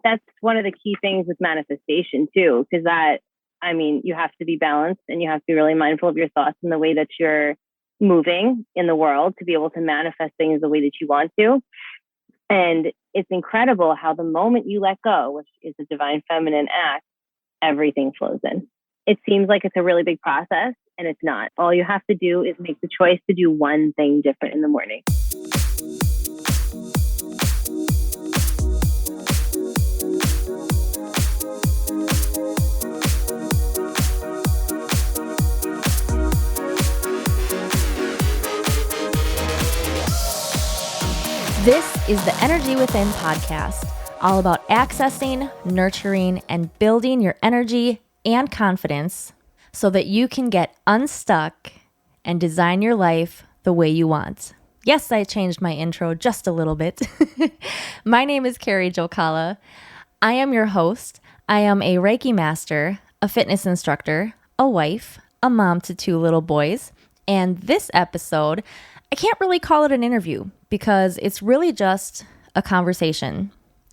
that's one of the key things with manifestation too, because you have to be balanced and you have to be really mindful of your thoughts and the way that you're moving in the world to be able to manifest things the way that you want to. And it's incredible how the moment you let go, which is a divine feminine act, everything flows in. It seems like it's a really big process, and it's not. All you have to do is make the choice to do one thing different in the morning. This is the Energy Within podcast, all about accessing, nurturing, and building your energy and confidence so that you can get unstuck and design your life the way you want. Yes, I changed my intro just a little bit. My name is Carrie Jokala. I am your host. I am a Reiki master, a fitness instructor, a wife, a mom to 2 little boys, and this episode, I can't really call it an interview because it's really just a conversation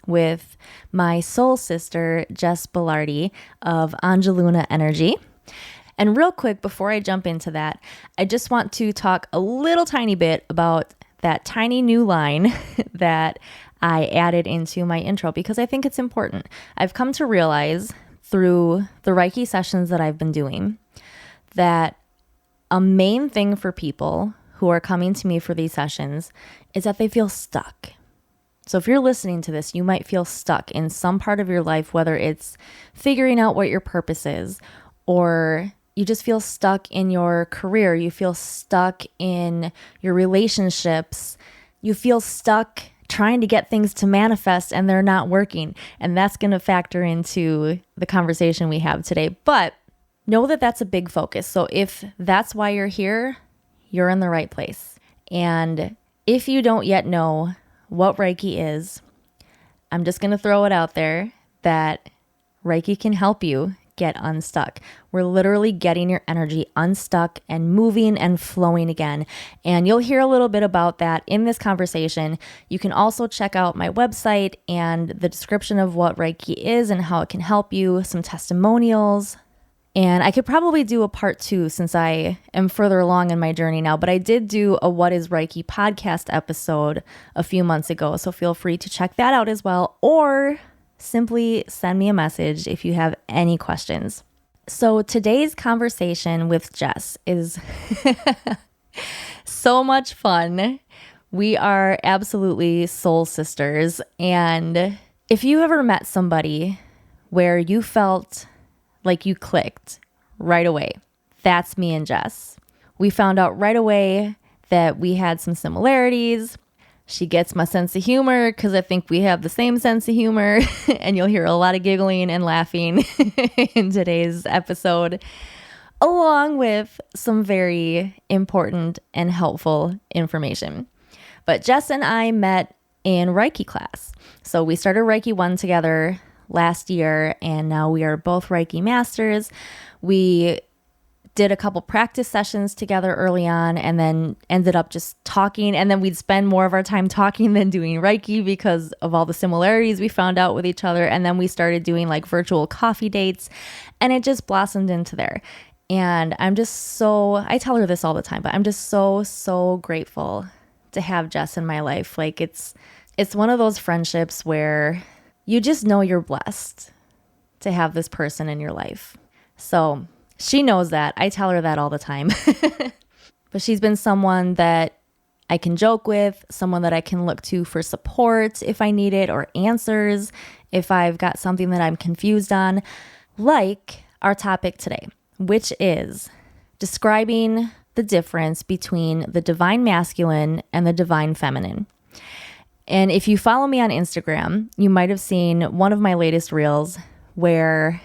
with my soul sister, Jess Belardi of Angeluna Energy. And real quick, before I jump into that, I just want to talk a little tiny bit about that tiny new line that I added into my intro because I think it's important. I've come to realize through the Reiki sessions that I've been doing that a main thing for people who are coming to me for these sessions is that they feel stuck. So if you're listening to this, you might feel stuck in some part of your life, whether it's figuring out what your purpose is, or you just feel stuck in your career, you feel stuck in your relationships, you feel stuck trying to get things to manifest and they're not working. And that's going to factor into the conversation we have today. But know that that's a big focus. So if that's why you're here, you're in the right place. And if you don't yet know what Reiki is, I'm just going to throw it out there that Reiki can help you get unstuck. We're literally getting your energy unstuck and moving and flowing again. And you'll hear a little bit about that in this conversation. You can also check out my website and the description of what Reiki is and how it can help you, some testimonials. And I could probably do a part 2 since I am further along in my journey now, but I did do a What is Reiki podcast episode a few months ago, so feel free to check that out as well, or simply send me a message if you have any questions. So today's conversation with Jess is so much fun. We are absolutely soul sisters, and if you ever met somebody where you felt like you clicked right away, that's me and Jess. We found out right away that we had some similarities. She gets my sense of humor because I think we have the same sense of humor, and you'll hear a lot of giggling and laughing in today's episode, along with some very important and helpful information. But Jess and I met in Reiki class. So we started Reiki 1 together last year, and now we are both Reiki masters. We did a couple practice sessions together early on and then ended up just talking, and then we'd spend more of our time talking than doing Reiki because of all the similarities we found out with each other. And then we started doing like virtual coffee dates, and it just blossomed into there. And I tell her this all the time, but I'm just so grateful to have Jess in my life. Like it's one of those friendships where you just know you're blessed to have this person in your life. So she knows that. I tell her that all the time. But she's been someone that I can joke with, someone that I can look to for support if I need it, or answers if I've got something that I'm confused on, like our topic today, which is describing the difference between the divine masculine and the divine feminine. And if you follow me on Instagram, you might have seen one of my latest reels where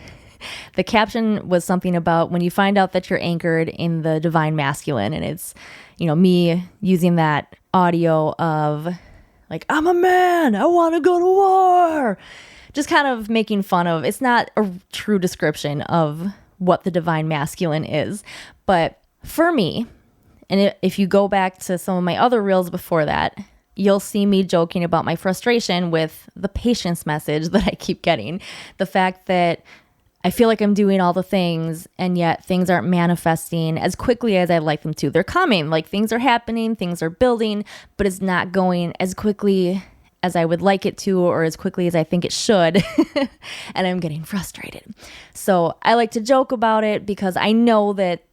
the caption was something about when you find out that you're anchored in the divine masculine. And it's, me using that audio of like, I'm a man, I want to go to war. Just kind of making fun of, it's not a true description of what the divine masculine is. But for me, and if you go back to some of my other reels before that, you'll see me joking about my frustration with the patience message that I keep getting. The fact that I feel like I'm doing all the things and yet things aren't manifesting as quickly as I'd like them to. They're coming, like things are happening, things are building, but it's not going as quickly as I would like it to or as quickly as I think it should. And I'm getting frustrated. So I like to joke about it because I know that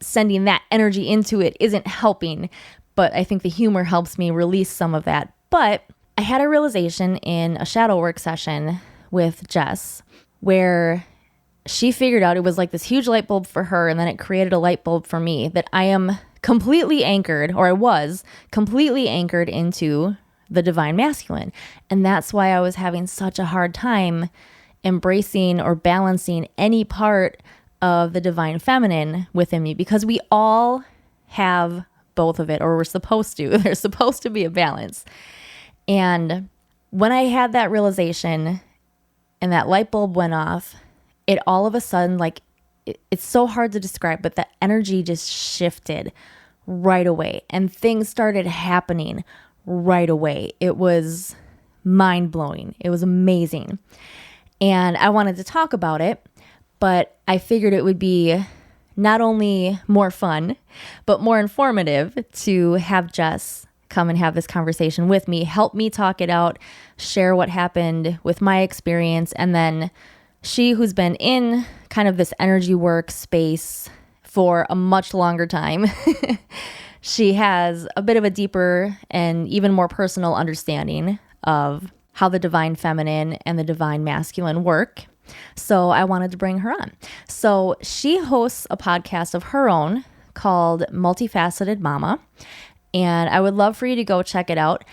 sending that energy into it isn't helping, but I think the humor helps me release some of that. But I had a realization in a shadow work session with Jess where she figured out it was like this huge light bulb for her, and then it created a light bulb for me that I am completely anchored, or I was completely anchored into the divine masculine. And that's why I was having such a hard time embracing or balancing any part of the divine feminine within me, because we all have both of it, or we're supposed to. There's supposed to be a balance. And when I had that realization and that light bulb went off, it all of a sudden, like, it's so hard to describe, but the energy just shifted right away and things started happening right away. It was mind-blowing. It was amazing. And I wanted to talk about it, but I figured it would be not only more fun, but more informative to have Jess come and have this conversation with me, help me talk it out, share what happened with my experience, and then she, who's been in kind of this energy work space for a much longer time, she has a bit of a deeper and even more personal understanding of how the divine feminine and the divine masculine work. So I wanted to bring her on. So she hosts a podcast of her own called Multifaceted Mama, and I would love for you to go check it out.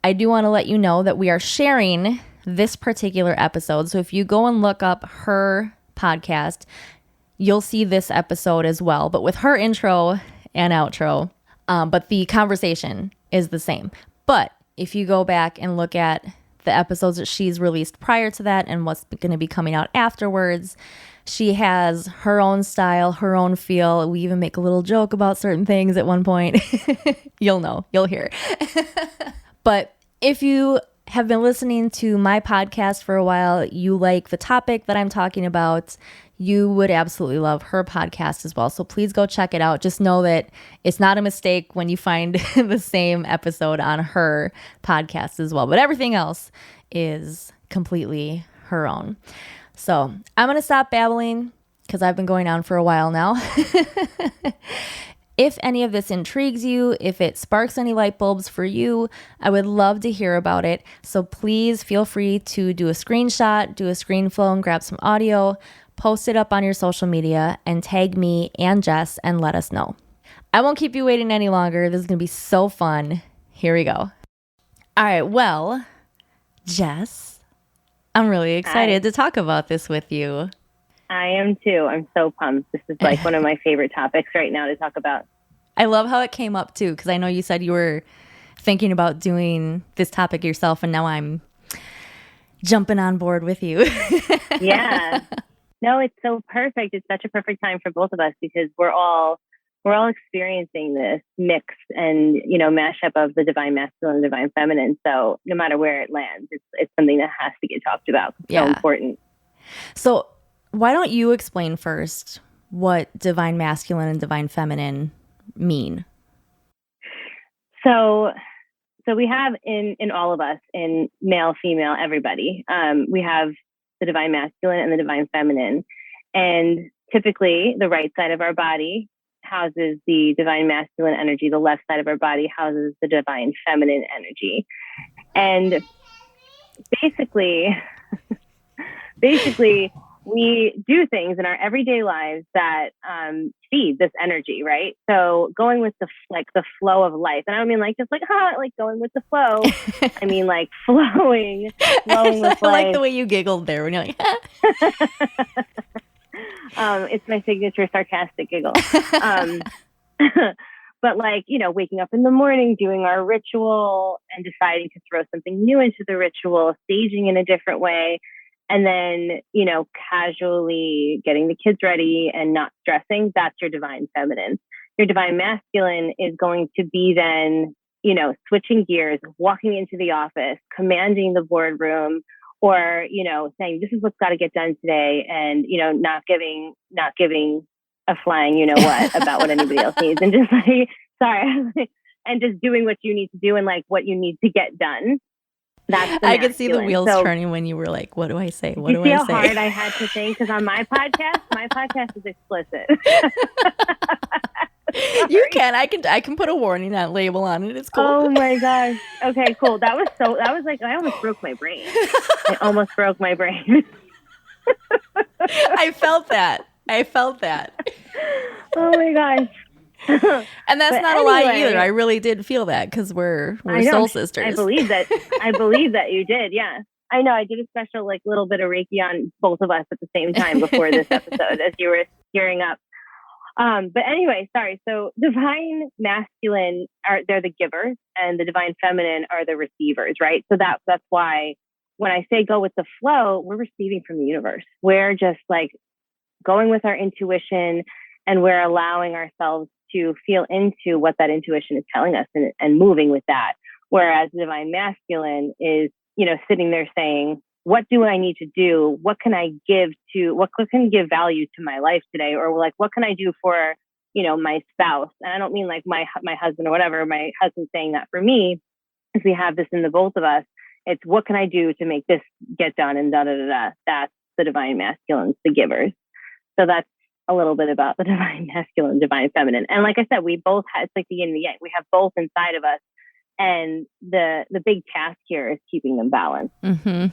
I do want to let you know that we are sharing this particular episode. So if you go and look up her podcast, you'll see this episode as well, but with her intro and outro. But the conversation is the same. But if you go back and look at the episodes that she's released prior to that and what's going to be coming out afterwards, she has her own style, her own feel. We even make a little joke about certain things at one point. You'll know, you'll hear. But if you have been listening to my podcast for a while, you like the topic that I'm talking about, you would absolutely love her podcast as well. So please go check it out. Just know that it's not a mistake when you find the same episode on her podcast as well. But everything else is completely her own. So I'm going to stop babbling because I've been going on for a while now. If any of this intrigues you, if it sparks any light bulbs for you, I would love to hear about it. So please feel free to do a screenshot, do a screen flow, and grab some audio, post it up on your social media, and tag me and Jess and let us know. I won't keep you waiting any longer. This is going to be so fun. Here we go. All right. Well, Jess, I'm really excited to talk about this with you. I am too. I'm so pumped. This is like one of my favorite topics right now to talk about. I love how it came up too, because I know you said you were thinking about doing this topic yourself, and now I'm jumping on board with you. Yeah. No, it's so perfect. It's such a perfect time for both of us because we're all experiencing this mix and, mashup of the divine masculine and divine feminine. So no matter where it lands, it's something that has to get talked about. It's so important. So why don't you explain first what divine masculine and divine feminine mean? So we have in all of us, in male, female, everybody, we have the divine masculine and the divine feminine. And typically the right side of our body houses the divine masculine energy. The left side of our body houses the divine feminine energy. And basically, we do things in our everyday lives that feed this energy, right? So going with the flow of life, and I don't mean like just like going with the flow. I mean like flowing with life. I like the way you giggled there when you're like. It's my signature sarcastic giggle. But waking up in the morning, doing our ritual, and deciding to throw something new into the ritual, staging in a different way. And then, casually getting the kids ready and not stressing, that's your divine feminine. Your divine masculine is going to be then switching gears, walking into the office, commanding the boardroom, or, saying, this is what's got to get done today. And, not giving a flying, what about what anybody else needs. And just like, sorry, and just doing what you need to do and like what you need to get done. That's I could see the wheels turning when you were like, what do I say? What do I say? You see how hard I had to think? Because on my podcast is explicit. You can. I can put a warning label on it. It's cool. Oh my gosh. Okay, cool. That was like, I almost broke my brain. I almost broke my brain. I felt that. Oh my gosh. And that's not a lie either. I really did feel that because we're soul sisters. I believe that you did. Yeah. I know. I did a special like little bit of Reiki on both of us at the same time before this episode as you were gearing up. But anyway, sorry. So divine masculine they're the givers and the divine feminine are the receivers, right? So that's why when I say go with the flow, we're receiving from the universe. We're just like going with our intuition and we're allowing ourselves to feel into what that intuition is telling us and moving with that. Whereas the divine masculine is, sitting there saying, what do I need to do? What can I give value to my life today? Or like, what can I do for, my spouse? And I don't mean like my husband or whatever, my husband saying that for me, because we have this in the both of us. It's what can I do to make this get done and da da da da. That's the divine masculines, the givers. So that's a little bit about the divine masculine, divine feminine. And like I said, we both have, it's like the yin and the yang. We have both inside of us. And the big task here is keeping them balanced. Mm-hmm.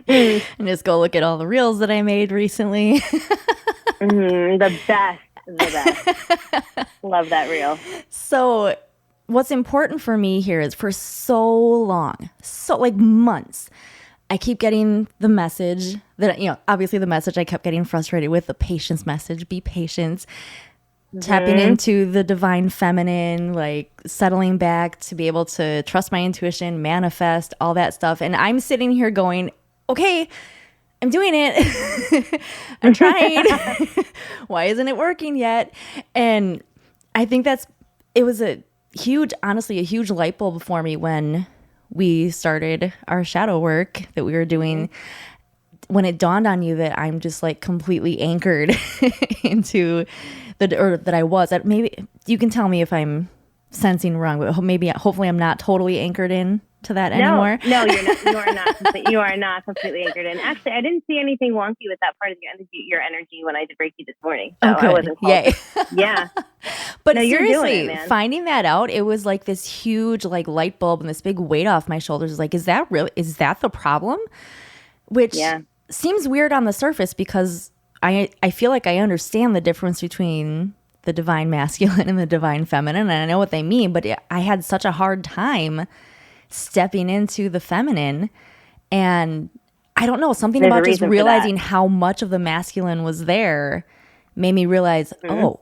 And just go look at all the reels that I made recently. The best. Love that reel. So what's important for me here is for so long, so like months, I keep getting the message that, obviously the message I kept getting frustrated with, the patience message, be patient. Tapping into the divine feminine, like settling back to be able to trust my intuition, manifest, all that stuff. And I'm sitting here going, okay, I'm doing it. I'm trying. Why isn't it working yet? And I think it was honestly, a huge light bulb for me when we started our shadow work that we were doing. When it dawned on you that I'm just like completely anchored into that I was, that maybe you can tell me if I'm sensing wrong, but hopefully I'm not totally anchored in to that anymore. No, you're not. You are not completely anchored in. Actually, I didn't see anything wonky with that part of your energy when I did Reiki this morning. So I wasn't close. Yay. Yeah. But no, seriously, finding that out, it was like this huge like light bulb and this big weight off my shoulders. Like, is that the problem? Which seems weird on the surface because I feel like I understand the difference between the divine masculine and the divine feminine, and I know what they mean, but I had such a hard time stepping into the feminine, and I don't know, something about just realizing how much of the masculine was there made me realize, oh,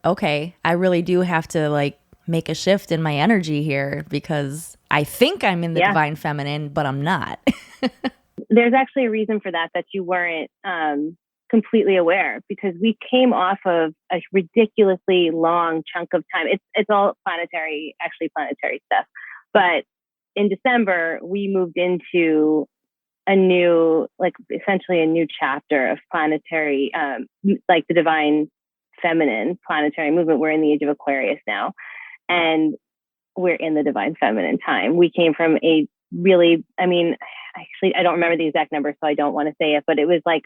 okay, I really do have to like make a shift in my energy here because I think I'm in the divine feminine, but I'm not. There's actually a reason for that you weren't completely aware, because we came off of a ridiculously long chunk of time. It's all planetary stuff. But in December, we moved into essentially a new chapter of planetary, like the divine feminine planetary movement. We're in the age of Aquarius now, and we're in the divine feminine time. We came from a really, actually, I don't remember the exact number, so I don't want to say it, but it was like,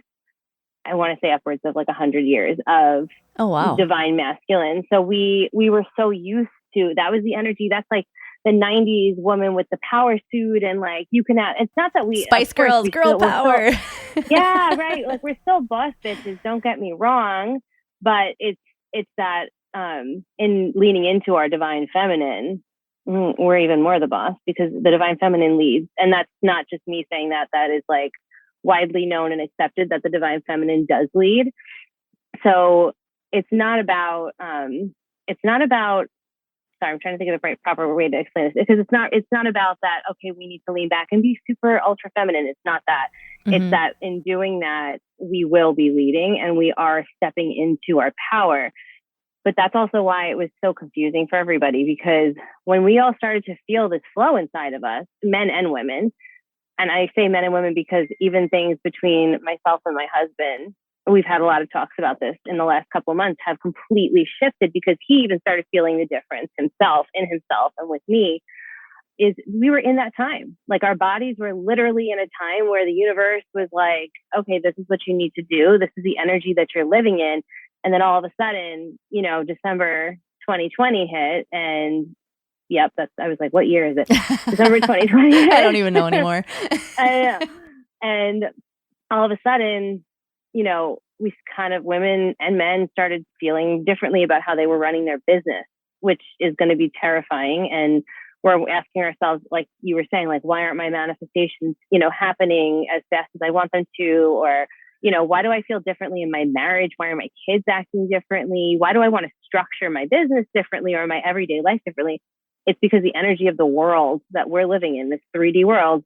I want to say upwards of like 100 years of divine masculine. So we were so used to, that was the energy. That's like the 90s woman with the power suit and like, you can it's not that we Spice Girls, girl power. Yeah, right. Like we're still boss bitches, don't get me wrong, but it's that in leaning into our divine feminine, we're even more the boss because the divine feminine leads. And that's not just me saying that is like widely known and accepted that the divine feminine does lead. So it's not about, sorry, I'm trying to think of the proper way to explain this, because it's not about that, okay, we need to lean back and be super ultra feminine. It's not that. It's that in doing that, we will be leading and we are stepping into our power. But that's also why it was so confusing for everybody, because when we all started to feel this flow inside of us, men and women, and I say men and women because even things between myself and my husband, we've had a lot of talks about this in the last couple of months, have completely shifted, because he even started feeling the difference himself in himself and with me. Is we were in that time. Like our bodies were literally in a time where the universe was like, okay, this is what you need to do. This is the energy that you're living in. And then all of a sudden, December 2020 hit, and yep, I was like, what year is it? December 2020 hit. I don't even know anymore. I know. And all of a sudden, we kind of, women and men, started feeling differently about how they were running their business, which is going to be terrifying. And we're asking ourselves, like you were saying, like, why aren't my manifestations, happening as fast as I want them to? Or, why do I feel differently in my marriage? Why are my kids acting differently? Why do I want to structure my business differently or my everyday life differently? It's because the energy of the world that we're living in, this 3D world,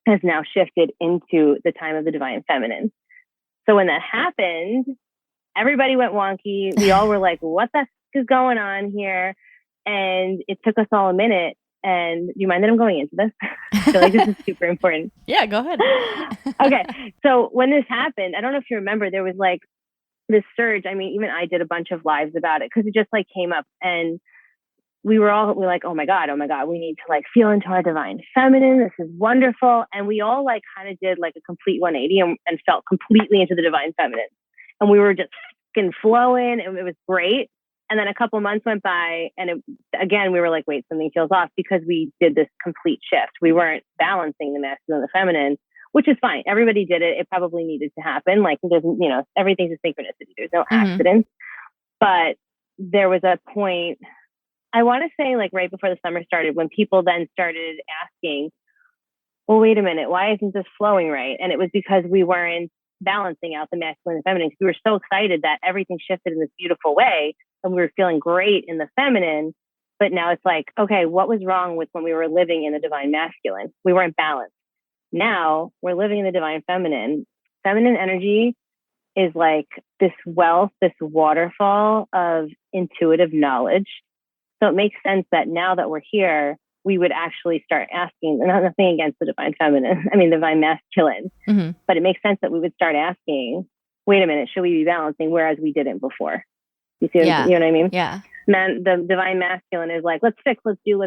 has now shifted into the time of the divine feminine. So when that happened, everybody went wonky. We all were like, what the heck is going on here? And it took us all a minute. And do you mind that I'm going into this? I feel like this is super important. Yeah, go ahead. Okay. So when this happened, I don't know if you remember, there was like this surge. I mean, even I did a bunch of lives about it because it just like came up, and we were like, oh my God, we need to like feel into our divine feminine. This is wonderful. And we all like kind of did like a complete 180 and felt completely into the divine feminine. And we were just fucking flowing, and it was great. And then a couple months went by, and again, we were like, wait, something feels off, because we did this complete shift. We weren't balancing the masculine and the feminine, which is fine. Everybody did it. It probably needed to happen. Like, there's, everything's a synchronicity. There's no accidents. But there was a point, I want to say like right before the summer started, when people then started asking, well, wait a minute, why isn't this flowing right? And it was because we weren't balancing out the masculine and feminine. We were so excited that everything shifted in this beautiful way, and we were feeling great in the feminine. But now it's like, okay, what was wrong with when we were living in the divine masculine? We weren't balanced. Now we're living in the divine feminine. Feminine energy is like this wealth, this waterfall of intuitive knowledge. So it makes sense that now that we're here, we would actually start asking, and nothing against the divine feminine, the divine masculine, but it makes sense that we would start asking, wait a minute, should we be balancing? Whereas we didn't before. You see, you know what I mean? Yeah. The divine masculine is like, let's fix, let's do.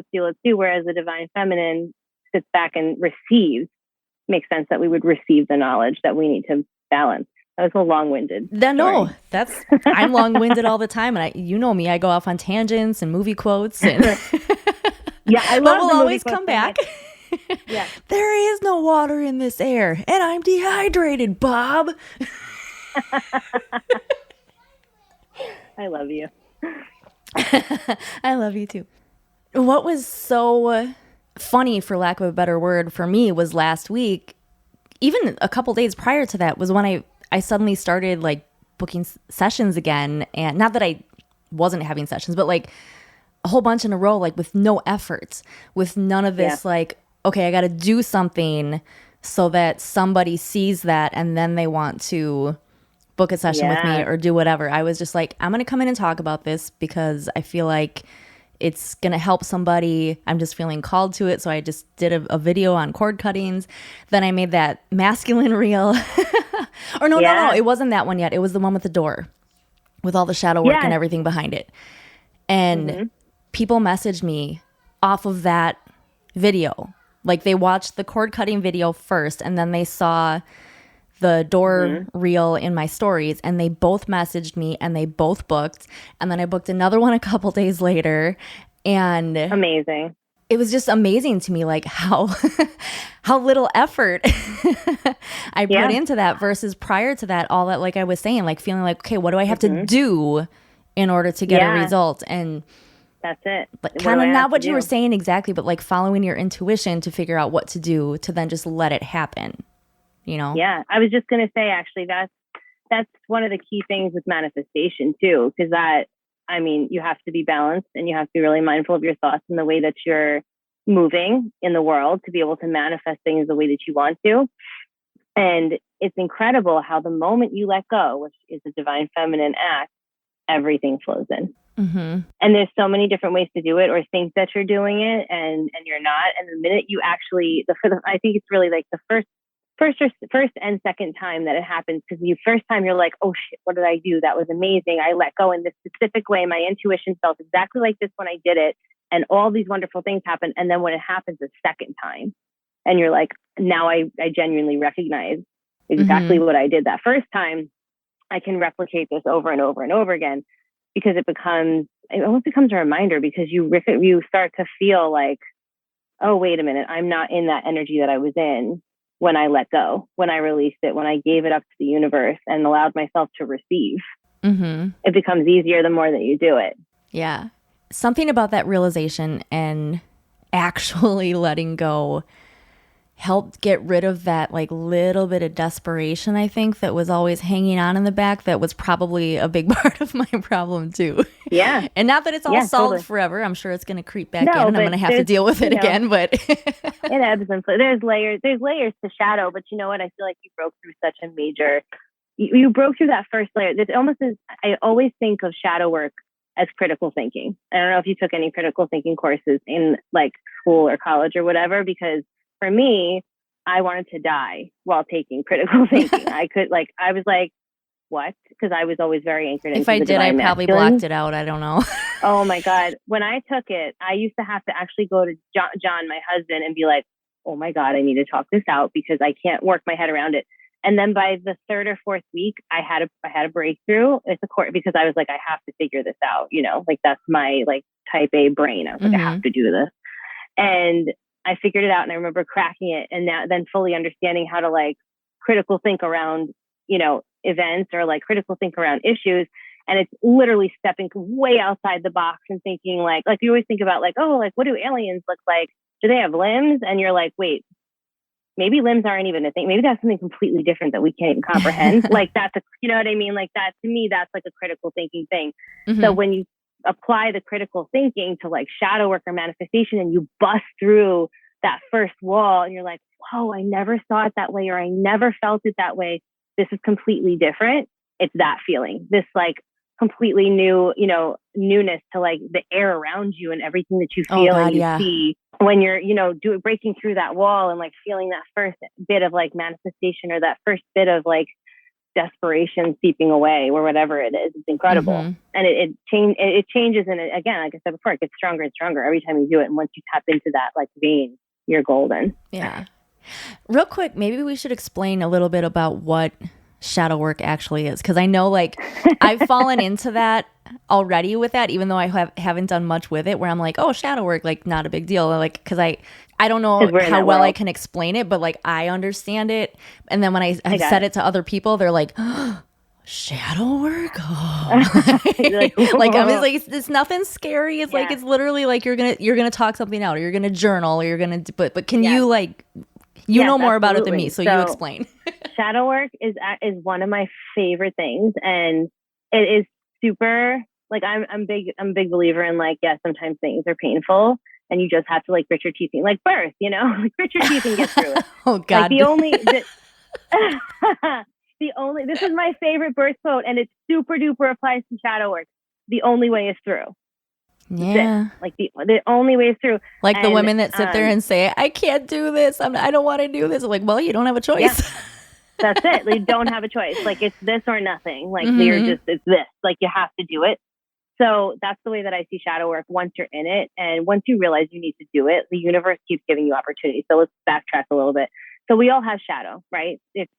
Whereas the divine feminine sits back and receives. Makes sense that we would receive the knowledge that we need to balance. That was a long-winded. No, I'm long-winded all the time, and you know me, I go off on tangents and movie quotes, and yeah, I love. But we'll always come back. Yeah, there is no water in this air, and I'm dehydrated, Bob. I love you. I love you too. What was so funny, for lack of a better word, for me was last week, even a couple days prior to that, was when I suddenly started like booking sessions again. And not that I wasn't having sessions, but like a whole bunch in a row, like with no efforts, with none of this, like, okay, I got to do something so that somebody sees that and then they want to book a session with me or do whatever. I was just like, I'm going to come in and talk about this because I feel like it's going to help somebody. I'm just feeling called to it. So I just did a video on cord cuttings. Then I made that masculine reel. Or no, it wasn't that one yet. It was the one with the door with all the shadow work and everything behind it. And people messaged me off of that video. Like they watched the cord cutting video first, and then they saw the door reel in my stories, and they both messaged me and they both booked. And then I booked another one a couple days later. And amazing. It was just amazing to me, like how little effort I put into that versus prior to that, all that, like I was saying, like feeling like, okay, what do I have to do in order to get a result? And that's it. Like, kind of not what you were saying exactly, but like following your intuition to figure out what to do to then just let it happen, you know? Yeah. I was just going to say, actually, that's one of the key things with manifestation too, because you have to be balanced and you have to be really mindful of your thoughts and the way that you're moving in the world to be able to manifest things the way that you want to. And it's incredible how the moment you let go, which is a divine feminine act, everything flows in. Mm-hmm. And there's so many different ways to do it, or think that you're doing it and you're not. And the minute you actually, I think it's really like the first and second time that it happens, because the first time you're like, oh shit, what did I do? That was amazing. I let go in this specific way. My intuition felt exactly like this when I did it. And all these wonderful things happen. And then when it happens a second time, and you're like, now I genuinely recognize exactly what I did that first time. I can replicate this over and over and over again, because it almost becomes a reminder, because you start to feel like, oh, wait a minute, I'm not in that energy that I was in when I let go, when I released it, when I gave it up to the universe and allowed myself to receive. It becomes easier the more that you do it. Yeah. Something about that realization and actually letting go helped get rid of that like little bit of desperation, I think, that was always hanging on in the back. That was probably a big part of my problem too. Yeah. And not that it's all solved totally. forever. I'm sure it's going to creep back in and I'm going to have to deal with it again, but it ebbs and flows. There's layers to shadow, but you know what? I feel like you broke through such a major, you broke through that first layer. This almost is, I always think of shadow work as critical thinking. I don't know if you took any critical thinking courses in like school or college or whatever, because for me, I wanted to die while taking critical thinking. I was like, what? Because I was always very anchored into if I did, I probably blocked it out. I don't know. Oh my God. When I took it, I used to have to actually go to John, my husband, and be like, oh my God, I need to talk this out because I can't work my head around it. And then by the third or fourth week, I had a breakthrough. It's a course, because I was like, I have to figure this out. You know, like that's my like type A brain. I was like, I have to do this. And I figured it out, and I remember cracking it, and then fully understanding how to like critical think around, you know, events, or like critical think around issues. And it's literally stepping way outside the box and thinking like you always think about like, oh, like what do aliens look like? Do they have limbs? And you're like, wait, maybe limbs aren't even a thing. Maybe that's something completely different that we can't even comprehend. Like you know what I mean? Like that, to me, that's like a critical thinking thing. So when you apply the critical thinking to like shadow work or manifestation, and you bust through that first wall, and you're like, whoa, I never saw it that way, or I never felt it that way. This is completely different. It's that feeling, this like completely new, you know, newness to like the air around you and everything that you feel and you see when you're, you know, breaking through that wall and like feeling that first bit of like manifestation, or that first bit of like desperation seeping away, or whatever it is. It's incredible. And it changes. And it, again, like I said before, it gets stronger and stronger every time you do it. And once you tap into that like vein, you're golden. Yeah. Real quick, maybe we should explain a little bit about what shadow work actually is, because I know like I've fallen into that already with that, even though I haven't done much with it, where I'm like, oh, shadow work, like not a big deal, like because I don't know how well I can explain it, but like I understand it. And then when I said it to other people, they're like, oh, shadow work. Oh. Like I'm just like, it's nothing scary. It's like, it's literally like you're gonna talk something out, or you're gonna journal, or you're gonna but can you like, you know more about it than me, so you explain. Shadow work is one of my favorite things, and it is super like I'm a big believer in like, yes, sometimes things are painful, and you just have to like grit your teeth, like birth, you know, like grit your teeth and get through it. Oh God. Like this is my favorite birth quote, and it super duper applies to shadow work. The only way is through. Yeah. Like the only way is through. Like the women that sit there and say, I can't do this. I don't want to do this. I'm like, well, you don't have a choice. Yeah. That's it. You don't have a choice. Like it's this or nothing. Like it's this. Like you have to do it. So that's the way that I see shadow work. Once you're in it, and once you realize you need to do it, the universe keeps giving you opportunities. So let's backtrack a little bit. So we all have shadow, right? It's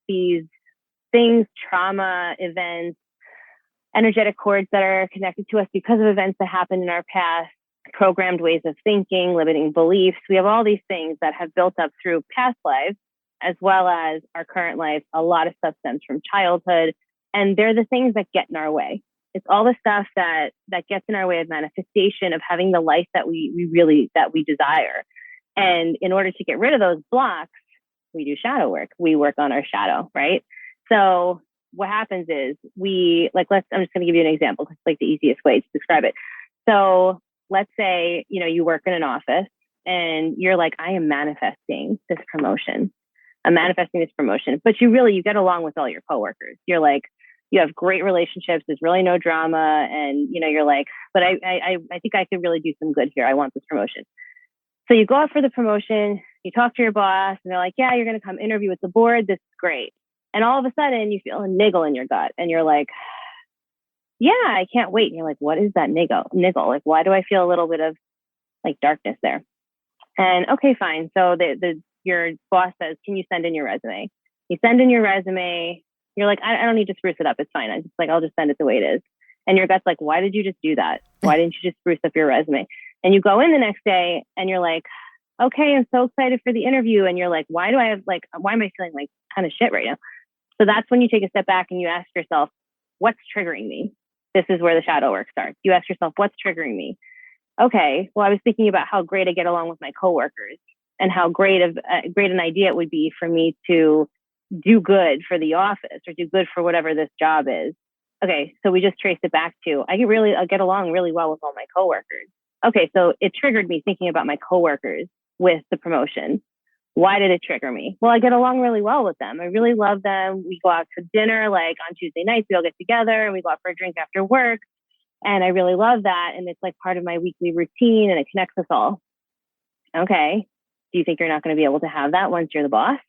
these things, trauma, events, energetic cords that are connected to us because of events that happened in our past, programmed ways of thinking, limiting beliefs. We have all these things that have built up through past lives, as well as our current life. A lot of stuff stems from childhood, and they're the things that get in our way. It's all the stuff that gets in our way of manifestation, of having the life that we desire. And in order to get rid of those blocks, we do shadow work. We work on our shadow, right? So what happens is I'm just going to give you an example, because it's like the easiest way to describe it. So let's say, you know, you work in an office and you're like, I am manifesting this promotion. I'm manifesting this promotion, but you get along with all your coworkers. You're like, you have great relationships. There's really no drama. And, you're like, but I think I could really do some good here. I want this promotion. So you go out for the promotion, you talk to your boss, and they're like, yeah, you're going to come interview with the board. This is great. And all of a sudden you feel a niggle in your gut and you're like, yeah, I can't wait. And you're like, what is that niggle? Like, why do I feel a little bit of like darkness there? And okay, fine. So your boss says, can you send in your resume? You send in your resume. You're like, I don't need to spruce it up. It's fine. I'll just send it the way it is. And your gut's like, why did you just do that? Why didn't you just spruce up your resume? And you go in the next day and you're like, okay, I'm so excited for the interview. And you're like, why am I feeling like kind of shit right now? So that's when you take a step back and you ask yourself, what's triggering me? This is where the shadow work starts. You ask yourself, what's triggering me? Okay, well, I was thinking about how great I get along with my coworkers and how great an idea it would be for me to do good for the office or do good for whatever this job is. Okay, so we just traced it back to, I get along really well with all my coworkers. Okay, so it triggered me thinking about my coworkers with the promotion. Why did it trigger me? Well, I get along really well with them. I really love them. We go out to dinner, like on Tuesday nights, we all get together and we go out for a drink after work. And I really love that. And it's like part of my weekly routine and it connects us all. Okay. Do you think you're not going to be able to have that once you're the boss?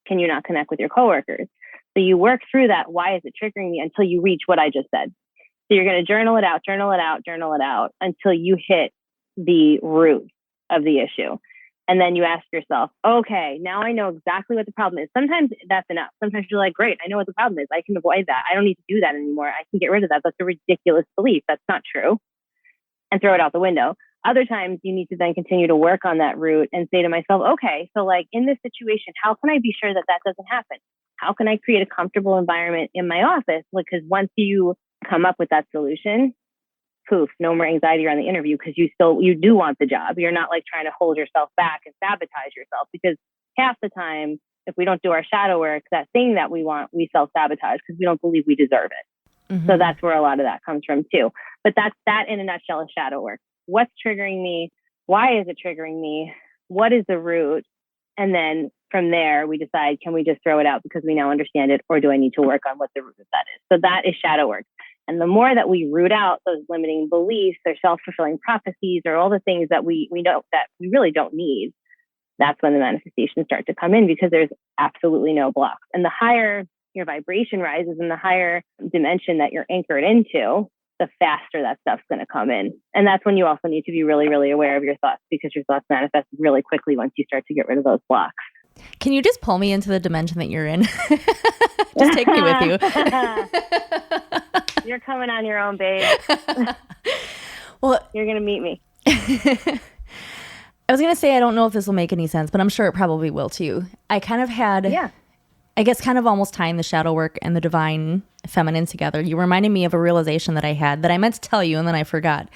Can you not connect with your coworkers? So you work through that. Why is it triggering me until you reach what I just said? So you're going to journal it out until you hit the root of the issue. And then you ask yourself, okay, now I know exactly what the problem is. Sometimes that's enough. Sometimes you're like, great, I know what the problem is. I can avoid that. I don't need to do that anymore. I can get rid of that. That's a ridiculous belief. That's not true. And throw it out the window. Other times you need to then continue to work on that root and say to myself, okay, so like in this situation, how can I be sure that doesn't happen? How can I create a comfortable environment in my office? Because once you come up with that solution, poof, no more anxiety around the interview because you do want the job. You're not like trying to hold yourself back and sabotage yourself, because half the time, if we don't do our shadow work, that thing that we want, we self-sabotage because we don't believe we deserve it. Mm-hmm. So that's where a lot of that comes from too. But that's that in a nutshell is shadow work. What's triggering me? Why is it triggering me? What is the root? And then from there, we decide, can we just throw it out because we now understand it, or do I need to work on what the root of that is? So that is shadow work. And the more that we root out those limiting beliefs or self-fulfilling prophecies or all the things that we know that we really don't need, that's when the manifestations start to come in, because there's absolutely no blocks. And the higher your vibration rises and the higher dimension that you're anchored into, the faster that stuff's going to come in. And that's when you also need to be really, really aware of your thoughts, because your thoughts manifest really quickly once you start to get rid of those blocks. Can you just pull me into the dimension that you're in? Just take me with you. You're coming on your own, babe. Well, you're going to meet me. I was going to say, I don't know if this will make any sense, but I'm sure it probably will to you. I kind of had, I guess, kind of almost tying the shadow work and the divine feminine together. You reminded me of a realization that I had that I meant to tell you and then I forgot.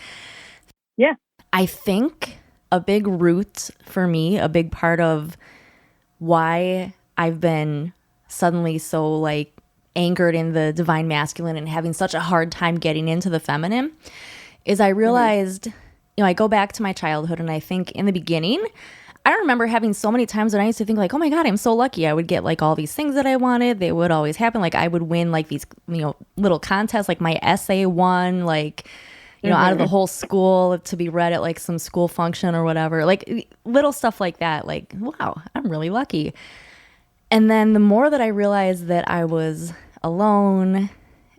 Yeah. I think a big root for me, a big part of why I've been suddenly so like anchored in the divine masculine and having such a hard time getting into the feminine is I realized, I go back to my childhood, and I think in the beginning, I remember having so many times when I used to think like, oh my God, I'm so lucky. I would get like all these things that I wanted. They would always happen. Like I would win like these, little contests, like my essay won, like, out of the whole school to be read at like some school function or whatever, like little stuff like that. Like, wow, I'm really lucky. And then the more that I realized that I was alone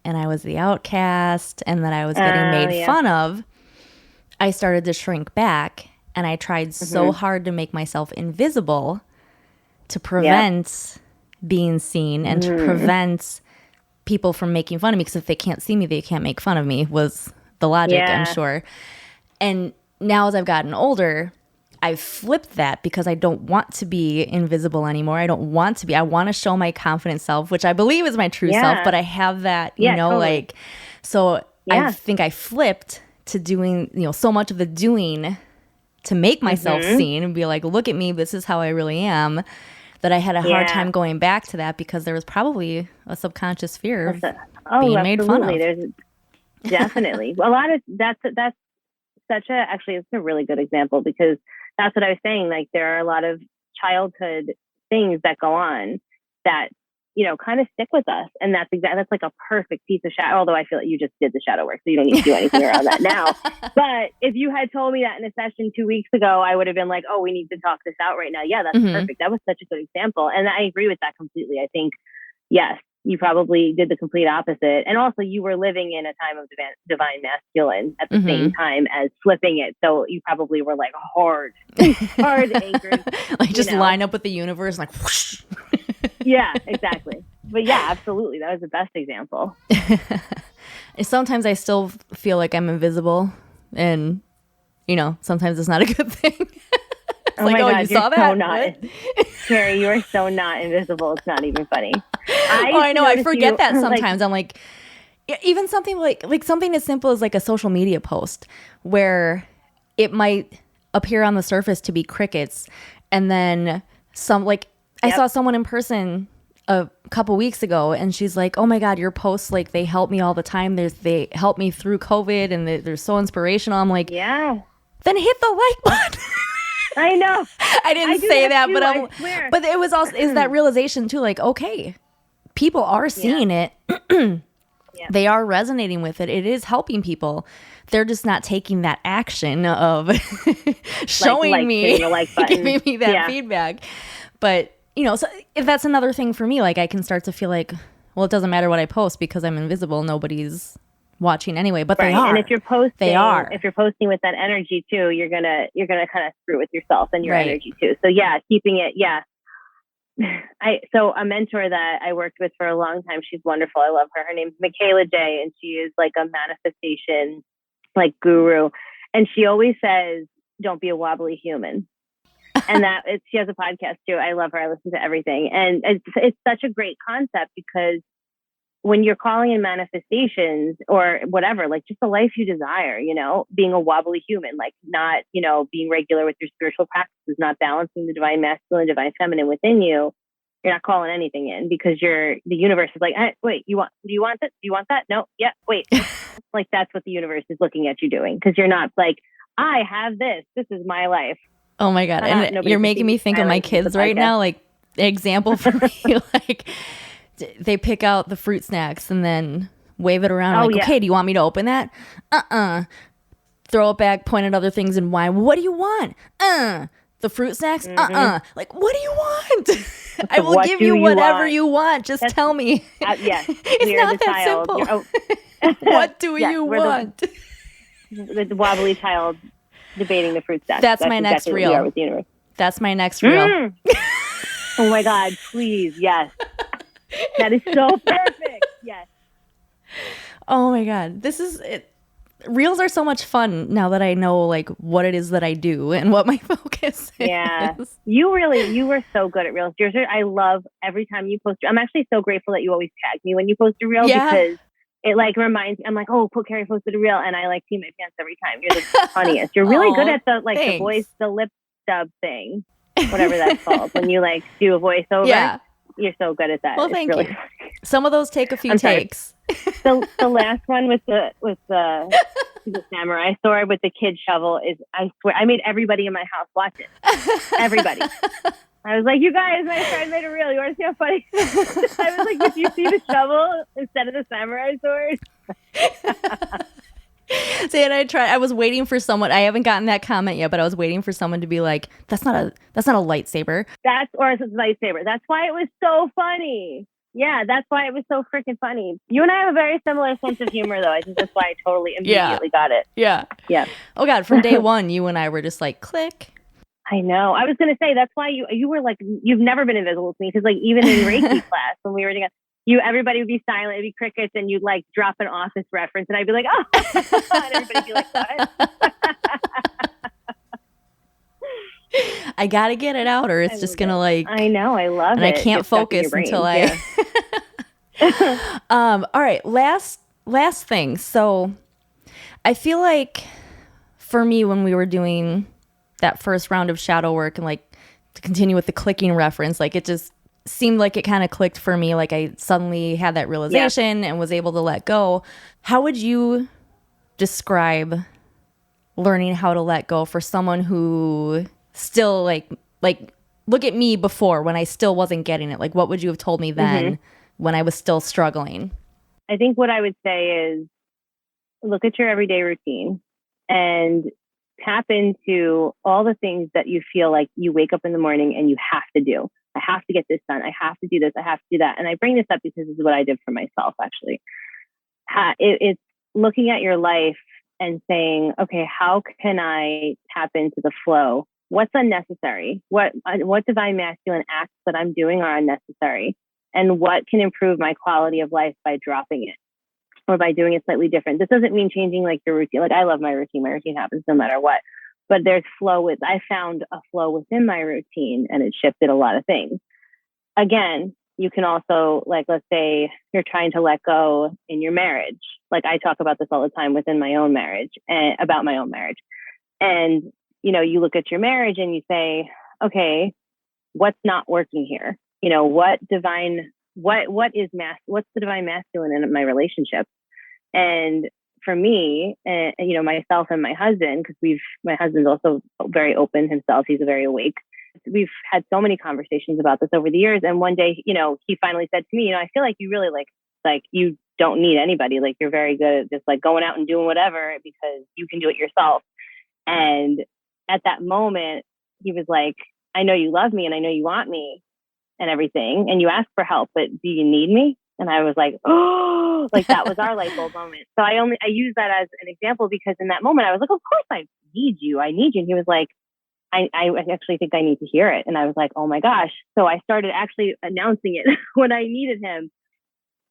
and I was the outcast and that I was getting made fun of, I started to shrink back, and I tried so hard to make myself invisible to prevent being seen and to prevent people from making fun of me, because if they can't see me, they can't make fun of me, was the logic, I'm sure. And now as I've gotten older, I've flipped that, because I don't want to be invisible anymore. I don't want to be. I want to show my confident self, which I believe is my true self, but I have that, totally. Like, so I think I flipped to doing, so much of the doing to make myself seen and be like, look at me, this is how I really am, that I had a hard time going back to that, because there was probably a subconscious fear of being made fun of. There's definitely a lot of that's it's a really good example, because that's what I was saying. Like there are a lot of childhood things that go on that kind of stick with us. And that's like a perfect piece of shadow. Although I feel like you just did the shadow work, so you don't need to do anything around that now. But if you had told me that in a session 2 weeks ago, I would have been like, oh, we need to talk this out right now. Yeah, that's perfect. That was such a good example. And I agree with that completely. I think, yes, you probably did the complete opposite. And also you were living in a time of divine masculine at the same time as flipping it. So you probably were like hard anchored. Like just line up with the universe, like whoosh. Yeah, exactly. But yeah, absolutely. That was the best example. Sometimes I still feel like I'm invisible, and sometimes it's not a good thing. Oh like, my God, you saw that? Carrie, you are so not invisible. It's not even funny. I know. I forget that sometimes. I'm like, even something like something as simple as like a social media post where it might appear on the surface to be crickets, and then I saw someone in person a couple weeks ago, and she's like, "Oh my God, your posts like they help me all the time. They help me through COVID, and they're so inspirational." I'm like, yeah. Then hit the like button. I know. I didn't say that, too, but it was also is that realization too. Like, okay, people are seeing it. They are resonating with it. It is helping people. They're just not taking that action of showing me, giving me that feedback. But so if that's another thing for me, like I can start to feel like, well, it doesn't matter what I post because I'm invisible. Nobody's watching anyway, but they are. And if you're posting with that energy too, you're gonna kind of screw with yourself and your energy too. So yeah, keeping it. Yeah. So a mentor that I worked with for a long time, she's wonderful. I love her. Her name's Michaela J, and she is like a manifestation like guru. And she always says, "Don't be a wobbly human." And she has a podcast too. I love her. I listen to everything. And it's such a great concept because when you're calling in manifestations or whatever, like just the life you desire, being a wobbly human, like not, being regular with your spiritual practices, not balancing the divine masculine, divine feminine within you, you're not calling anything in because the universe is like, hey, wait, do you want this? Do you want that? No. Yeah. Wait. Like that's what the universe is looking at you doing. Cause you're not like, I have this. This is my life. Oh my God. And you're making me think of my kids right now. Like example for me, like they pick out the fruit snacks and then wave it around. Okay, do you want me to open that? Throw it back, point at other things and whine. What do you want? The fruit snacks? Like, what do you want? I will give you whatever you want. Just tell me. Yes. It's not that simple. What do you want? The wobbly child debating the fruit snacks. That's my next reel. What we are with the universe. That's my next reel. Oh my God, please. Yes. That is so perfect. Yes. Oh my God. This is it. Reels are so much fun now that I know like what it is that I do and what my focus is. Yeah. You were so good at reels. I love every time you post. I'm actually so grateful that you always tag me when you post a reel because it like reminds me, I'm like, oh, cool, Carrie posted a reel, and I like pee my pants every time. You're the funniest. You're really good at the voice, the lip dub thing, whatever that's called. When you like do a voiceover. Yeah. You're so good at that. Well, thank you. Some of those take a few takes. The last one with the samurai sword with the kid shovel is, I swear, I made everybody in my house watch it. Everybody. I was like, you guys, my friend made a reel. You want to see how funny? I was like, if you see the shovel instead of the samurai sword. See, and I was waiting for someone. I haven't gotten that comment yet, but I was waiting for someone to be like, "That's not a lightsaber." Or it's a lightsaber. That's why it was so funny. Yeah, that's why it was so freaking funny. You and I have a very similar sense of humor, though. I think that's why I totally immediately got it. Yeah. Oh God, from day one, you and I were just like, click. I know. I was gonna say that's why you were like, you've never been invisible to me because like even in Reiki class when we were together. Everybody would be silent, it'd be crickets, and you'd like drop an office reference, and I'd be like, oh, and everybody'd be like, what? I gotta get it out, or it's just gonna like. I know, I love it. And I can't focus until I. All right, last thing. So, I feel like, for me, when we were doing that first round of shadow work, and like to continue with the clicking reference, like it just seemed like it kind of clicked for me. Like I suddenly had that realization and was able to let go. How would you describe learning how to let go for someone who still like look at me before when I still wasn't getting it. Like, what would you have told me then when I was still struggling? I think what I would say is look at your everyday routine and tap into all the things that you feel like you wake up in the morning and you have to do. I have to get this done. I have to do this. I have to do that. And I bring this up because this is what I did for myself, actually. It's looking at your life and saying, okay, how can I tap into the flow? What's unnecessary? What divine masculine acts that I'm doing are unnecessary? And what can improve my quality of life by dropping it or by doing it slightly different? This doesn't mean changing like your routine. Like I love my routine. My routine happens no matter what. But there's I found a flow within my routine and it shifted a lot of things. Again, you can also, like, let's say you're trying to let go in your marriage. Like I talk about this all the time within my own marriage and about my own marriage. And, you look at your marriage and you say, okay, what's not working here? What's the divine masculine in my relationship? And for me, myself and my husband, because my husband's also very open himself. He's very awake. We've had so many conversations about this over the years. And one day, he finally said to me, I feel like you really like you don't need anybody. Like you're very good at just like going out and doing whatever because you can do it yourself. And at that moment, he was like, I know you love me and I know you want me and everything. And you ask for help, but do you need me? And I was like, oh, like that was our light bulb moment. So I use that as an example because in that moment I was like, of course I need you. I need you. And he was like, I actually think I need to hear it. And I was like, oh my gosh. So I started actually announcing it when I needed him.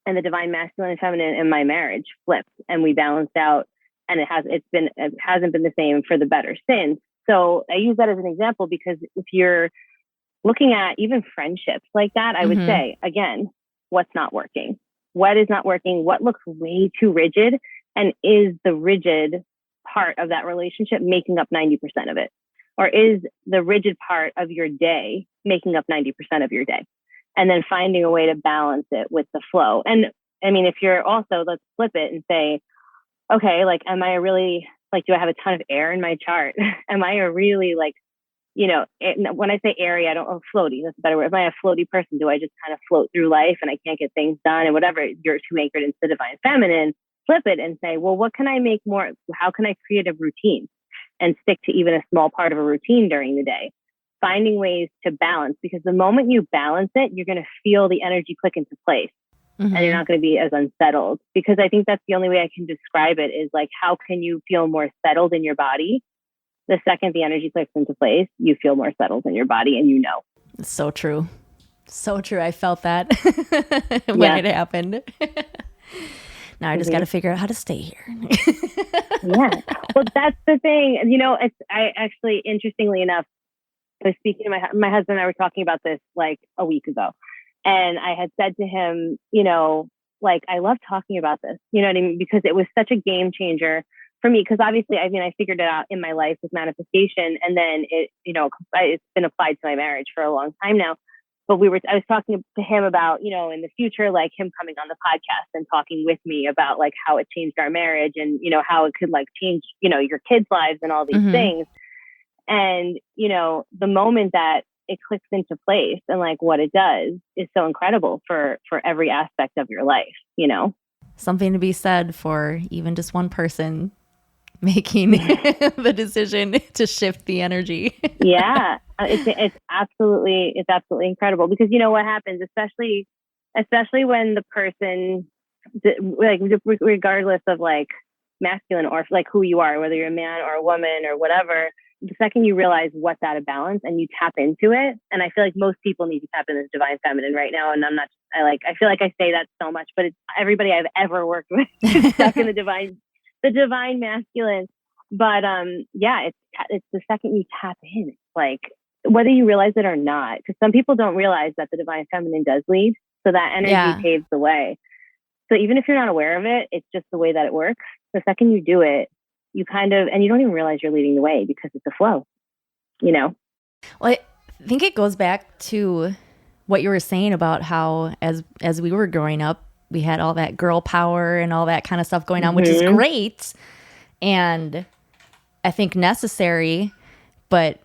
And the divine masculine and feminine in my marriage flipped and we balanced out. And it hasn't been the same for the better since. So I use that as an example because if you're looking at even friendships like that, I would say, again, what's not working? What is not working? What looks way too rigid? And is the rigid part of that relationship making up 90% of it? Or is the rigid part of your day making up 90% of your day? And then finding a way to balance it with the flow. And I mean, if you're also, let's flip it and say, okay, like, am I really, like, do I have a ton of air in my chart? Am I a really like, when I say airy, I don't know, floaty, that's a better word. Am I a floaty person? Do I just kind of float through life and I can't get things done and whatever? You're too anchored into the divine feminine. Flip it and say, well, what can I make more? How can I create a routine and stick to even a small part of a routine during the day? Finding ways to balance, because the moment you balance it, you're going to feel the energy click into place. And you're not going to be as unsettled, because I think that's the only way I can describe it is like, how can you feel more settled in your body? The second the energy clicks into place, you feel more settled in your body and It's so true. So true. I felt that when it happened. Now I just got to figure out how to stay here. Yeah. Well, that's the thing. I actually, interestingly enough, I was speaking to my husband and I were talking about this like a week ago. And I had said to him, like, I love talking about this, you know what I mean? Because it was such a game changer for me. Because obviously, I figured it out in my life with manifestation. And then it's been applied to my marriage for a long time now. But I was talking to him about, in the future, like him coming on the podcast and talking with me about like how it changed our marriage and, how it could like change, your kids' lives and all these things. And, the moment that it clicks into place and like what it does is so incredible for every aspect of your life, Something to be said for even just one person making the decision to shift the energy. Yeah, it's absolutely incredible, because what happens, especially when the person, like, regardless of like masculine or like who you are, whether you're a man or a woman or whatever, the second you realize what's out of balance and you tap into it, and I feel like most people need to tap into this divine feminine right now. And I feel like I say that so much, but it's everybody I've ever worked with is stuck in the divine masculine. But it's the second you tap in, it's like whether you realize it or not, because some people don't realize that the divine feminine does lead, so that energy paves the way. So even if you're not aware of it, it's just the way that it works. The second you do it, you kind of, and you don't even realize you're leading the way because it's a flow, Well, I think it goes back to what you were saying about how as we were growing up, we had all that girl power and all that kind of stuff going on, which is great. And I think necessary, but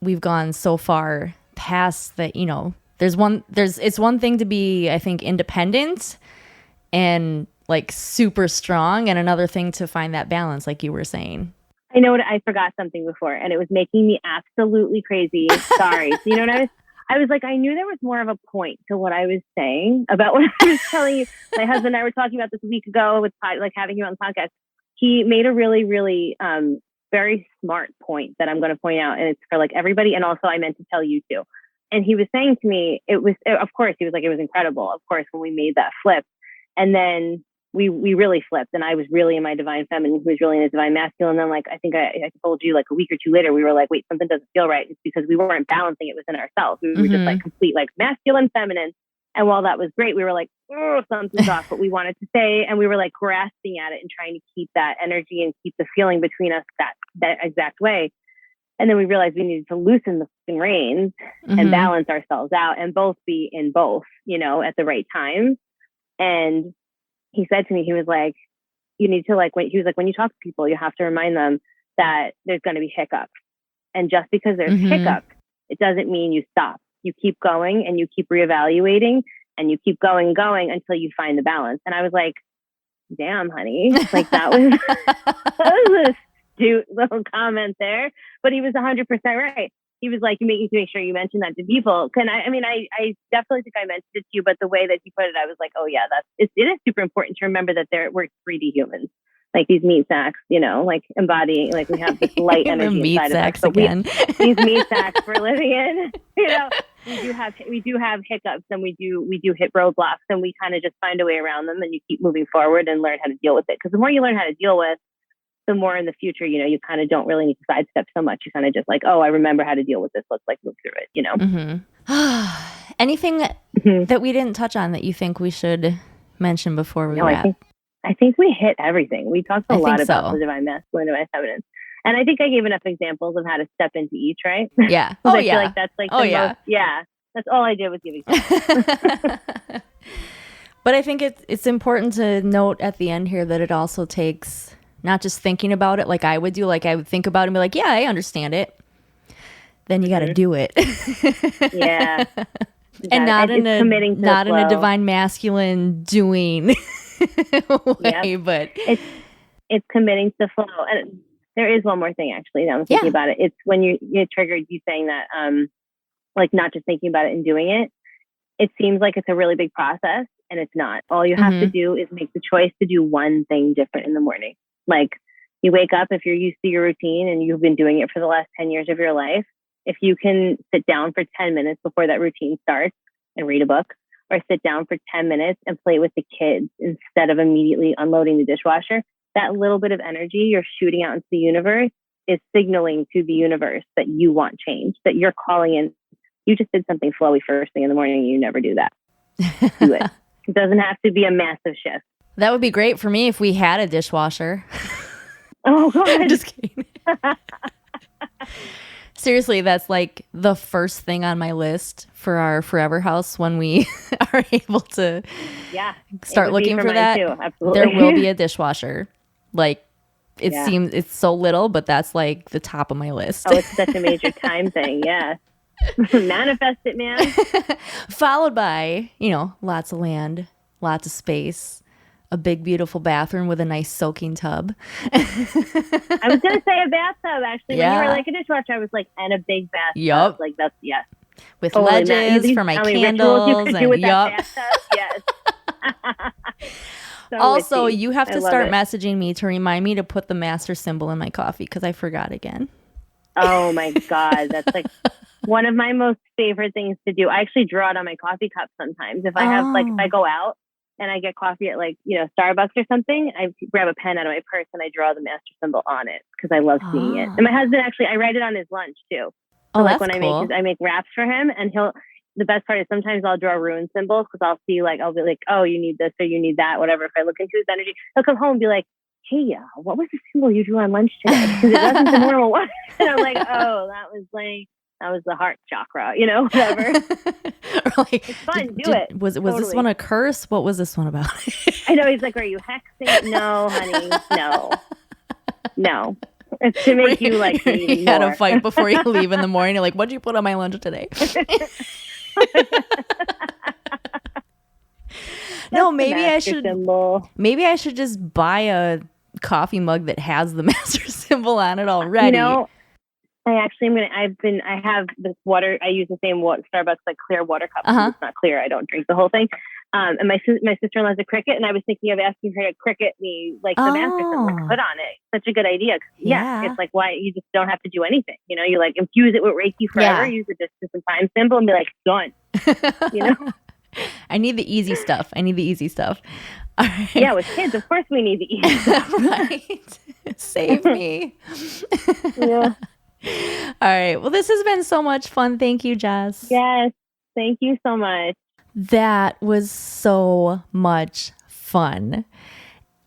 we've gone so far past that, you know, it's one thing to be, I think, independent and like super strong, and another thing to find that balance, like you were saying. I know I forgot something before, and it was making me absolutely crazy. Sorry. So you know what I was like, I knew there was more of a point to what I was saying about what I was telling you. My husband and I were talking about this a week ago with like having you on the podcast. He made a really, really very smart point that I'm going to point out, and it's for like everybody. And also I meant to tell you too. And he was saying to me, of course, he was like, it was incredible. Of course, when we made that flip, and then we really flipped, and I was really in my divine feminine, he was really in his divine masculine. And then like, I think I told you like a week or two later, we were like, wait, something doesn't feel right. It's because we weren't balancing it within ourselves. We were just like complete like masculine, feminine. And while that was great, we were like, oh, something's off, but we wanted to say, and we were like grasping at it and trying to keep that energy and keep the feeling between us that exact way. And then we realized we needed to loosen the reins and balance ourselves out and both be in both, you know, at the right time. And he said to me, he was like, you need to like, he was like, when you talk to people, you have to remind them that there's going to be hiccups. And just because there's hiccups, it doesn't mean you stop. You keep going and you keep reevaluating and you keep going until you find the balance. And I was like, damn, honey, like that was a astute little comment there, but he was 100% right. He was like, you need to make sure you mention that to people. I definitely think I mentioned it to you, but the way that he put it, I was like, oh yeah, it is super important to remember that we're 3D humans, like these meat sacks, you know, like embodying, like we have this light energy inside of us. But these meat sacks we're living in, you know, we do have hiccups, and we do hit roadblocks, and we kind of just find a way around them, and you keep moving forward and learn how to deal with it. Because the more you learn how to deal with, the more in the future, you know, you kind of don't really need to sidestep so much. You kind of just like, oh, I remember how to deal with this. Let's like move through it, you know? Anything that we didn't touch on that you think we should mention before we wrap? I think we hit everything. We talked a lot about the divine masculine, divine feminine. And I think I gave enough examples of how to step into each, right? Yeah. I feel like that's like that's all I did was give examples. But I think it's important to note at the end here that it also takes not just thinking about it like I would do, like I would think about it and be like, yeah, I understand it. Then you got to do it. Yeah. And not in a divine masculine doing way, but it's committing to flow. And there is one more thing actually, now I'm thinking about it. It's when you triggered you saying that, like not just thinking about it and doing it. It seems like it's a really big process, and it's not. All you have to do is make the choice to do one thing different in the morning. Like you wake up, if you're used to your routine and you've been doing it for the last 10 years of your life, if you can sit down for 10 minutes before that routine starts and read a book, or sit down for 10 minutes and play with the kids instead of immediately unloading the dishwasher, that little bit of energy you're shooting out into the universe is signaling to the universe that you want change, that you're calling in. You just did something flowy first thing in the morning. You never do that. Do it. It doesn't have to be a massive shift. That would be great for me if we had a dishwasher. Oh, God. Just kidding. Seriously, that's like the first thing on my list for our forever house when we are able to start looking for that. Too. Absolutely. There will be a dishwasher. Like it seems it's so little, but that's like the top of my list. Oh, it's such a major time thing. Yeah. Manifest it, man. Followed by, you know, lots of land, lots of space, a big, beautiful bathroom with a nice soaking tub. I was going to say a bathtub, actually. When you were like a dishwasher, I was like, and a big bathtub. Yup. Like, that's, yes. With ledges for my candles. And yup. Yes. So also, you have to start messaging me to remind me to put the master symbol in my coffee because I forgot again. Oh, my God. That's like one of my most favorite things to do. I actually draw it on my coffee cup sometimes. If I have, like, if I go out and I get coffee at, like, you know, Starbucks or something, I grab a pen out of my purse and I draw the master symbol on it because I love seeing it. And my husband actually, I write it on his lunch too. So like when cool. I make wraps for him, and the best part is sometimes I'll draw rune symbols because I'll be like, oh, you need this or you need that, whatever. If I look into his energy, he'll come home and be like, hey, what was the symbol you drew on lunch today? Because it wasn't the normal one. And I'm like, oh, that was the heart chakra, you know, whatever. Like, it's fun. Do it. Was this one a curse? What was this one about? I know. He's like, are you hexing? No, honey. No. It's to make you like me even You had more. a fight before you leave in the morning. You're like, what'd you put on my lunch today? No, maybe I should. Symbol. Maybe I should just buy a coffee mug that has the master symbol on it already. You know, I have this water. I use the same Starbucks like clear water cup. It's not clear. I don't drink the whole thing. And my sister-in-law has a Cricut, and I was thinking of asking her to Cricut me like the master symbol to put on it. Such a good idea. Yeah, it's like why you just don't have to do anything. You know, you like infuse it with Reiki forever. Use the distance and time symbol, and be like done. You know. I need the easy stuff. All right. Yeah, with kids, of course we need the easy stuff. Right. Save me. Yeah. All right. Well, this has been so much fun. Thank you, Jess. Yes. Thank you so much. That was so much fun.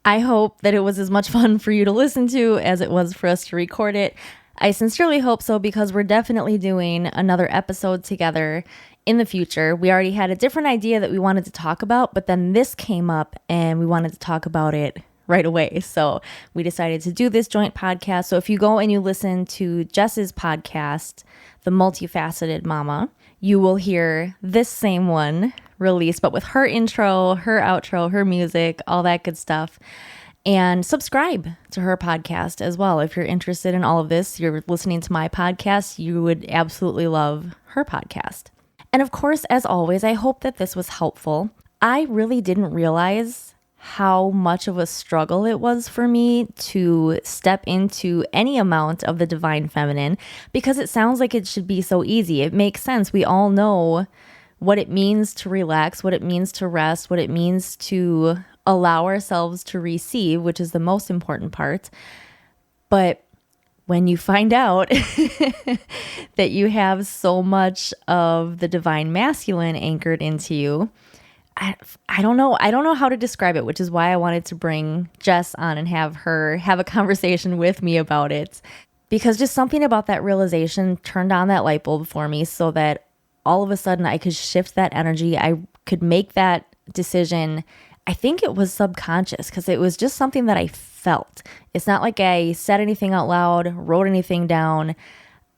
I hope that it was as much fun for you to listen to as it was for us to record it. I sincerely hope so, because we're definitely doing another episode together in the future. We already had a different idea that we wanted to talk about, but then this came up and we wanted to talk about it right away. So we decided to do this joint podcast. So if you go and you listen to Jess's podcast, The Multifaceted Mama, you will hear this same one released, but with her intro, her outro, her music, all that good stuff. And subscribe to her podcast as well. If you're interested in all of this, you're listening to my podcast, you would absolutely love her podcast. And of course, as always, I hope that this was helpful. I really didn't realize how much of a struggle it was for me to step into any amount of the divine feminine, because it sounds like it should be so easy. It makes sense. We all know what it means to relax, what it means to rest, what it means to allow ourselves to receive, which is the most important part. But when you find out that you have so much of the divine masculine anchored into you, I don't know. I don't know how to describe it, which is why I wanted to bring Jess on and have her have a conversation with me about it. Because just something about that realization turned on that light bulb for me, so that all of a sudden I could shift that energy. I could make that decision. I think it was subconscious, because it was just something that I felt. It's not like I said anything out loud, wrote anything down.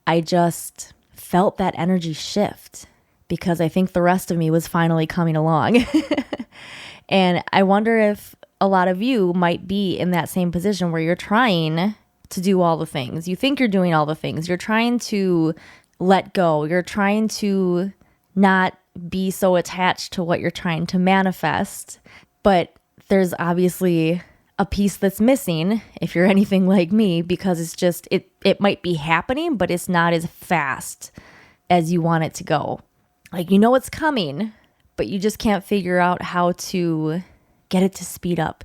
I just felt that energy shift, because I think the rest of me was finally coming along. And I wonder if a lot of you might be in that same position where you're trying to do all the things. You think you're doing all the things. You're trying to let go. You're trying to not be so attached to what you're trying to manifest. But there's obviously a piece that's missing if you're anything like me, because it's just, it might be happening, but it's not as fast as you want it to go. Like, you know it's coming, but you just can't figure out how to get it to speed up.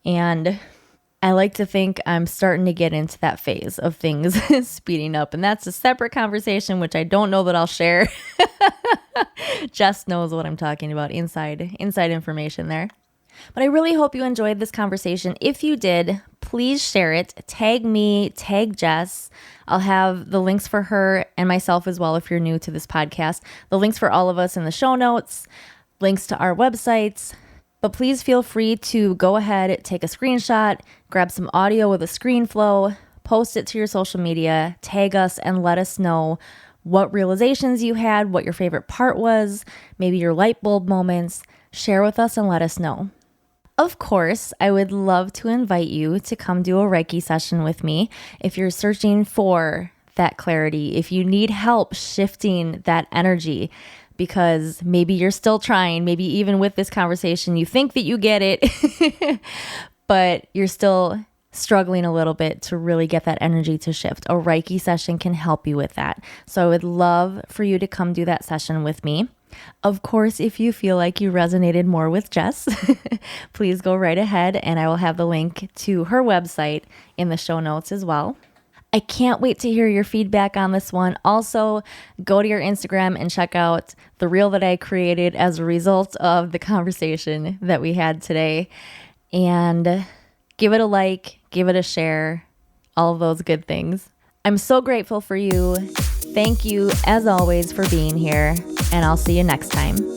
And I like to think I'm starting to get into that phase of things speeding up. And that's a separate conversation, which I don't know that I'll share. Jess knows what I'm talking about, inside information there. But I really hope you enjoyed this conversation. If you did, please share it. Tag me, tag Jess. I'll have the links for her and myself as well if you're new to this podcast. The links for all of us in the show notes, links to our websites. But please feel free to go ahead, take a screenshot, grab some audio with a screen flow, post it to your social media, tag us, and let us know what realizations you had, what your favorite part was, maybe your light bulb moments. Share with us and let us know. Of course, I would love to invite you to come do a Reiki session with me if you're searching for that clarity, if you need help shifting that energy, because maybe you're still trying, maybe even with this conversation, you think that you get it, but you're still struggling a little bit to really get that energy to shift. A Reiki session can help you with that. So I would love for you to come do that session with me. Of course, if you feel like you resonated more with Jess, please go right ahead, and I will have the link to her website in the show notes as well. I can't wait to hear your feedback on this one. Also, go to your Instagram and check out the reel that I created as a result of the conversation that we had today. And give it a like, give it a share, all of those good things. I'm so grateful for you. Thank you, as always, for being here, and I'll see you next time.